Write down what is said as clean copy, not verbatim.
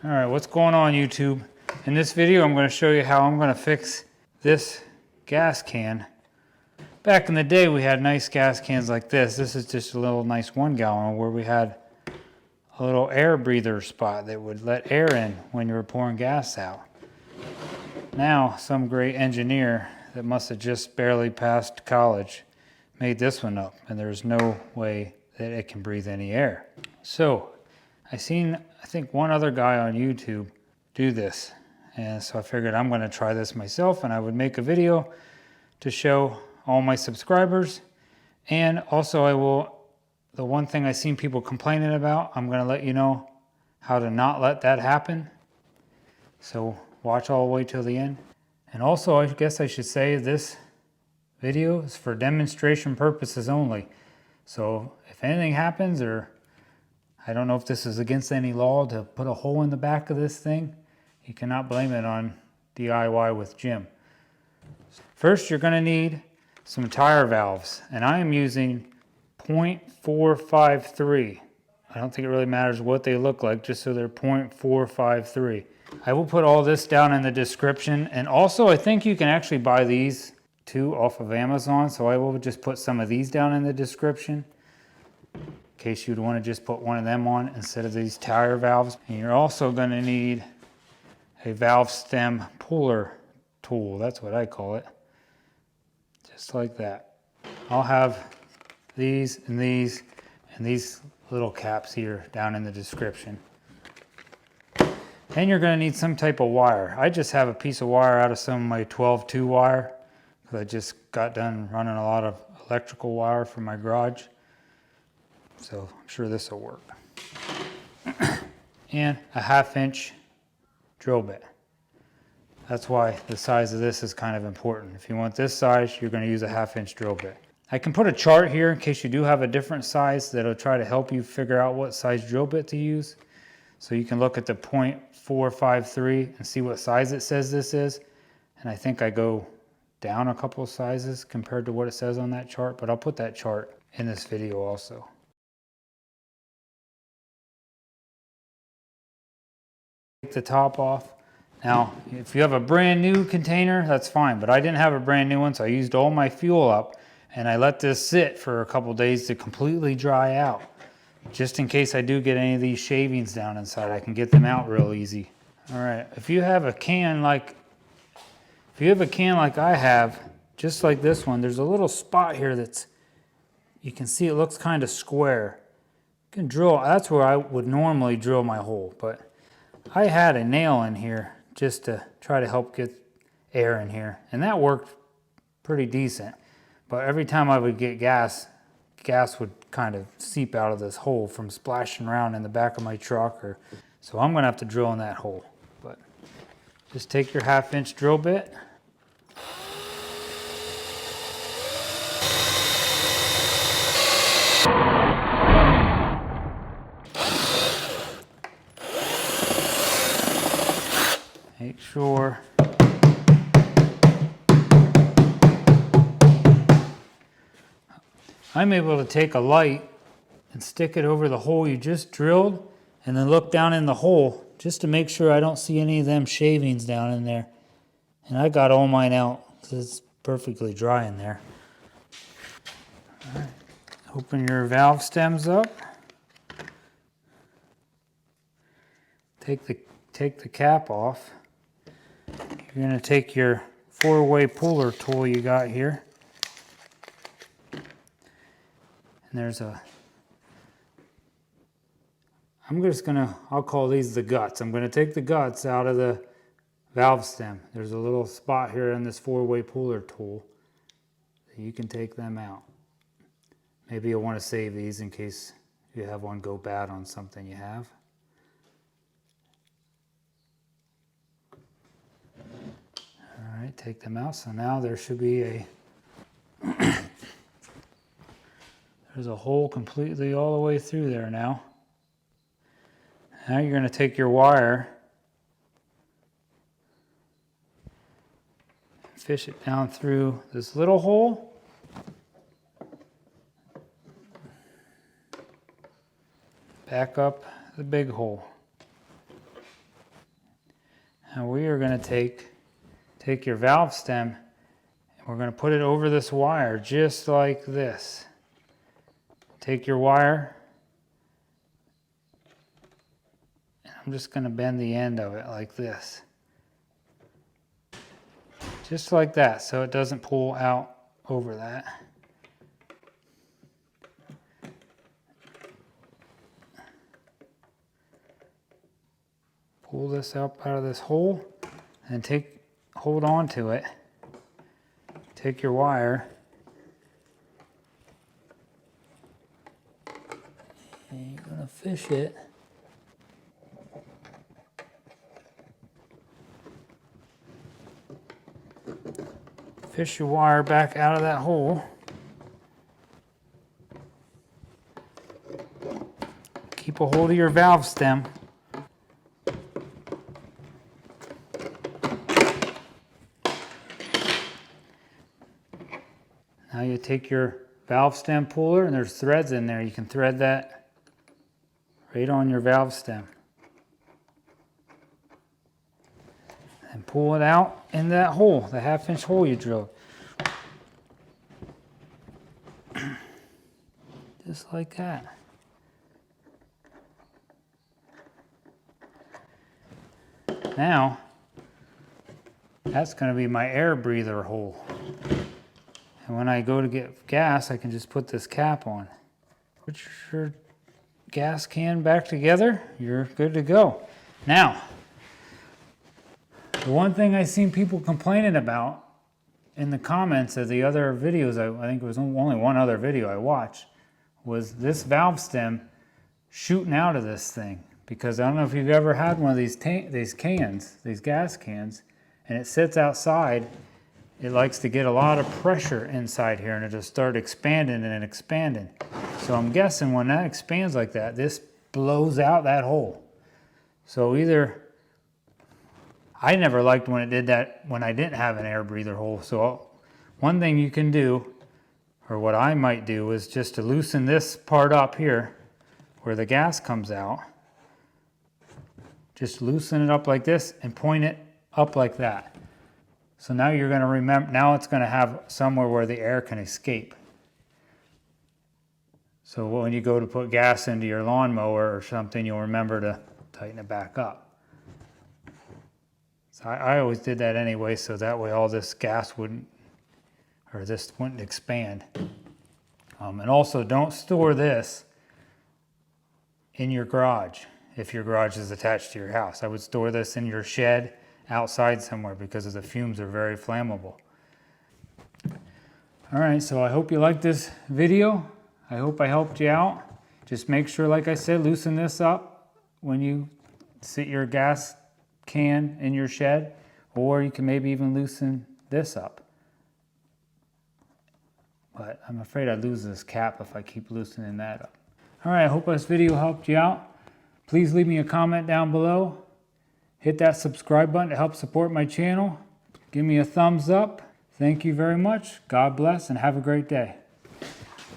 All right, what's going on YouTube? In this video, I'm going to show you how I'm going to fix this gas can. Back in the day, we had nice gas cans like this. This is just a little nice 1 gallon where we had a little air breather spot that would let air in when you were pouring gas out. Now, some great engineer that must have just barely passed college made this one up, and there's no way that it can breathe any air. So, I think one other guy on YouTube do this, and so I figured I'm going to try this myself, and I would make a video to show all my subscribers. And also the one thing I've seen people complaining about, I'm going to let you know how to not let that happen. So watch all the way till the end. And also, I guess I should say this video is for demonstration purposes only. So if anything happens, or I don't know if this is against any law to put a hole in the back of this thing, you cannot blame it on DIY with Jim. First, you're going to need some tire valves, and I am using .453. I don't think it really matters what they look like, just so they're .453. I will put all this down in the description, and also I think you can actually buy these too off of Amazon, so I will just put some of these down in the description in case you'd want to just put one of them on instead of these tire valves. And you're also going to need a valve stem puller tool. That's what I call it. Just like that. I'll have these and these little caps here down in the description. And you're going to need some type of wire. I just have a piece of wire out of some of my 12-2 wire because I just got done running a lot of electrical wire for my garage. So I'm sure this will work. And a 1/2 inch drill bit. That's why the size of this is kind of important. If you want this size, you're going to use a 1/2 inch drill bit. I can put a chart here in case you do have a different size that'll try to help you figure out what size drill bit to use. So you can look at the .453 and see what size it says this is. And I think I go down a couple of sizes compared to what it says on that chart, but I'll put that chart in this video also. Take the top off. Now, if you have a brand new container, that's fine, but I didn't have a brand new one, so I used all my fuel up, and I let this sit for a couple days to completely dry out. Just in case I do get any of these shavings down inside, I can get them out real easy. All right, if you have a can like I have, just like this one, there's a little spot here you can see it looks kind of square. You can drill, that's where I would normally drill my hole, but I had a nail in here just to try to help get air in here, and that worked pretty decent. But every time I would get gas would kind of seep out of this hole from splashing around in the back of my truck. So I'm going to have to drill in that hole. But just take your 1/2 inch drill bit. Make sure I'm able to take a light and stick it over the hole you just drilled and then look down in the hole just to make sure I don't see any of them shavings down in there. And I got all mine out because it's perfectly dry in there. All right. Open your valve stems up. Take the cap off. You're going to take your 4-way puller tool you got here. And there's I'll call these the guts. I'm going to take the guts out of the valve stem. There's a little spot here in this 4-way puller tool. You can take them out. Maybe you'll want to save these in case you have one go bad on something you have. All right, take them out. So now there should be there's a hole completely all the way through there now. Now you're going to take your wire, fish it down through this little hole. Back up the big hole. Now we are going to take your valve stem and we're going to put it over this wire just like this. Take your wire, and I'm just going to bend the end of it like this. Just like that, so it doesn't pull out over that. Pull this up out of this hole and hold on to it. Take your wire and you're going to fish it. Fish your wire back out of that hole. Keep a hold of your valve stem. Now you take your valve stem puller, and there's threads in there. You can thread that right on your valve stem. And pull it out in that hole, the 1/2-inch hole you drilled. Just like that. Now, that's going to be my air breather hole. And when I go to get gas, I can just put this cap on. Put your gas can back together, you're good to go. Now, the one thing I've seen people complaining about in the comments of the other videos, I think it was only one other video I watched, was this valve stem shooting out of this thing. Because I don't know if you've ever had one of these cans, these gas cans, and it sits outside. It likes to get a lot of pressure inside here and it'll start expanding and expanding. So I'm guessing when that expands like that, this blows out that hole. So either, I never liked when it did that when I didn't have an air breather hole. So one thing you can do, or what I might do, is just to loosen this part up here where the gas comes out. Just loosen it up like this and point it up like that. So now you're going to remember, now it's going to have somewhere where the air can escape. So when you go to put gas into your lawnmower or something, you'll remember to tighten it back up. So I always did that anyway, so that way all this gas wouldn't, or this wouldn't expand. And also don't store this in your garage if your garage is attached to your house. I would store this in your shed outside somewhere because the fumes are very flammable. All right, so I hope you liked this video. I hope I helped you out. Just make sure, like I said, loosen this up when you sit your gas can in your shed, or you can maybe even loosen this up. But I'm afraid I'd lose this cap if I keep loosening that up. All right, I hope this video helped you out. Please leave me a comment down below. Hit that subscribe button to help support my channel. Give me a thumbs up. Thank you very much. God bless and have a great day.